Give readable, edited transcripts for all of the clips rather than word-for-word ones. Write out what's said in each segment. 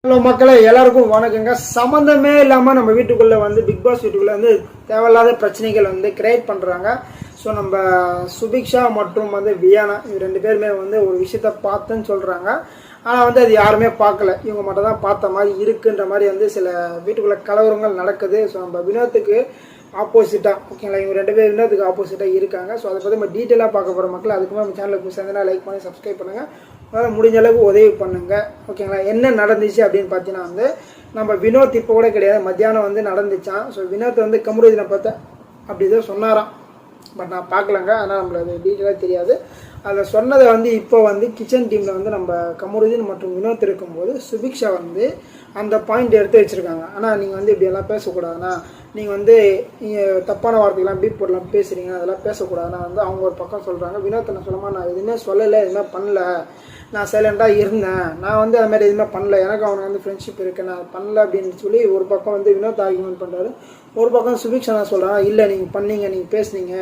Hello மக்களே, எல்லாருக்கும் வணக்கங்க. சம்மந்தமே இல்லாமல் நம்ம வீட்டுக்குள்ளே வந்து பிக் பாஸ் வீட்டுக்குள்ளே வந்து தேவையில்லாத பிரச்சனைகள் வந்து கிரியேட் பண்ணுறாங்க. ஸோ நம்ம சுபிக்ஷா மற்றும் வந்து வியானா இவங்க ரெண்டு பேருமே வந்து ஒரு விஷயத்த பார்த்துன்னு சொல்கிறாங்க. ஆனால் வந்து அது யாருமே பார்க்கல, இவங்க மட்டும் தான் பார்த்த மாதிரி இருக்குன்ற மாதிரி வந்து சில வீட்டுக்குள்ளே கலவரங்கள் நடக்குது. ஸோ நம்ம வினோத்துக்கு ஆப்போசிட்டாக ஓகேங்களா, இவங்க ரெண்டு பேர் வினோத்துக்கு ஆப்போசிட்டாக இருக்காங்க. ஸோ அதை பற்றி நம்ம டீட்டெயிலாக பார்க்க போகிற மக்கள் அதுக்கு நம்ம சேனலுக்கு சேர்ந்தனா லைக் பண்ணி சப்ஸ்கிரைப் பண்ணுங்கள். அதனால் முடிஞ்ச அளவுக்கு உதவி பண்ணுங்க ஓகேங்களா. என்ன நடந்துச்சு அப்படின்னு பார்த்தீங்கன்னா வந்து நம்ம வினோத் இப்போ கூட கிடையாது, மத்தியானம் வந்து நடந்துச்சான். ஸோ வினோத் வந்து கமருதீனை பார்த்தேன் அப்படி தான் சொன்னாராம், பட் நான் பார்க்கலங்க, ஆனால் நம்மளுக்கு அது டீட்டெயிலாக தெரியாது. அதில் சொன்னதை வந்து இப்போ வந்து கிச்சன் டீமில் வந்து நம்ம கமருதீன் மற்றும் வினோத் இருக்கும்போது சுபிக்ஷா வந்து அந்த பாயிண்ட் எடுத்து வச்சுருக்காங்க. ஆனால் நீங்கள் வந்து இப்படியெல்லாம் பேசக்கூடாதுண்ணா, நீங்கள் வந்து தப்பான வார்த்தைகள்லாம் பீப் போடலாம் பேசுகிறீங்க, அதெல்லாம் பேசக்கூடாதுன்னா வந்து அவங்க ஒரு பக்கம் சொல்கிறாங்க. வினோத் என்ன சொல்லமா, நான் எதுவுமே சொல்லலை, எதுவுமே பண்ணல, நான் சைலண்டாக இருந்தேன், நான் வந்து அது மாதிரி எதுவுமே பண்ணல, எனக்கு அவனுக்கு வந்து ஃப்ரெண்ட்ஷிப் இருக்குது, நான் பண்ணல அப்படின்னு சொல்லி ஒரு பக்கம் வந்து வினோத் ஆர்கியூமெண்ட் பண்ணுறாரு. ஒரு பக்கம் சுபிக்ஷா நான் சொல்கிறாங்க, இல்லை நீங்கள் பண்ணீங்க, நீங்கள் பேசுனீங்க,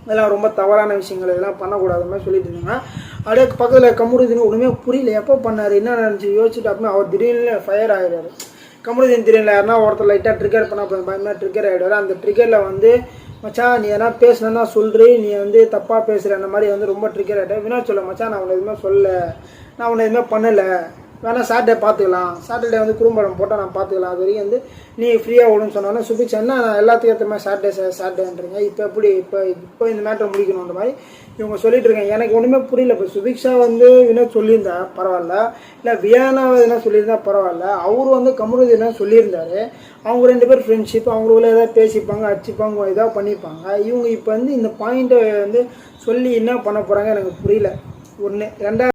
இதெல்லாம் ரொம்ப தவறான விஷயங்கள், இதெல்லாம் பண்ணக்கூடாது மாதிரி சொல்லிட்டு இருந்தாங்க. அப்படியே பக்கத்தில் கமருதீன் ஒன்றுமே புரியல, எப்போ பண்ணார் என்ன நினச்சி யோசிச்சுட்டு அப்படின்னு அவர் திடீர்னு ஃபயர் ஆகிடுறாரு. கமருதீன் திடீர்னு யாருன்னா ஒருத்தர் லைட்டாக ட்ரிகர் பண்ணால் பயமாக ட்ரிகர் ஆகிடுவார். அந்த ட்ரிகரில் வந்து மச்சான் நீ எதனா பேசுனா சொல்கிறீ, நீ வந்து தப்பாக பேசுகிற அந்த மாதிரி வந்து ரொம்ப ட்ரிகர் ஆகிட்டேன். வினோத் சொல்ல, மச்சான் நான் உன்னை எதுவுமே சொல்லலை, நான் உன்னை எதுவுமே பண்ணலை, வேணால் சாட்டர்டே பார்த்துக்கலாம், சாட்டர்டே வந்து குறும்படம் போட்டால் நான் பார்த்துக்கலாம், அது வரைக்கும் வந்து நீ ஃப்ரீயாக விடுன்னு சொன்னாலும் சுபிக்ஷா என்ன எல்லாத்துக்கும் ஏற்ற மாதிரி சாட்டர்டேன்றீங்க, இப்போ எப்படி இப்போ இந்த மேட்டரை முடிக்கணுன்ற மாதிரி இவங்க சொல்லிட்டு இருக்காங்க. எனக்கு ஒன்றுமே புரியல. இப்போ சுபிக்ஷா வந்து வினோத் சொல்லியிருந்தா பரவாயில்ல, இல்லை வியானா எதுனா சொல்லியிருந்தா பரவாயில்ல, அவரு வந்து கமருதீனா சொல்லியிருந்தாரு, அவங்க ரெண்டு பேர் ஃப்ரெண்ட்ஷிப், அவங்களுக்குள்ள ஏதாவது பேசிப்பாங்க, அடிச்சுப்பாங்க, ஏதாவது பண்ணிப்பாங்க. இவங்க இப்போ வந்து இந்த பாயிண்ட்டை வந்து சொல்லி என்ன பண்ண போகிறாங்க எனக்கு புரியல. ஒன்று. ரெண்டாவது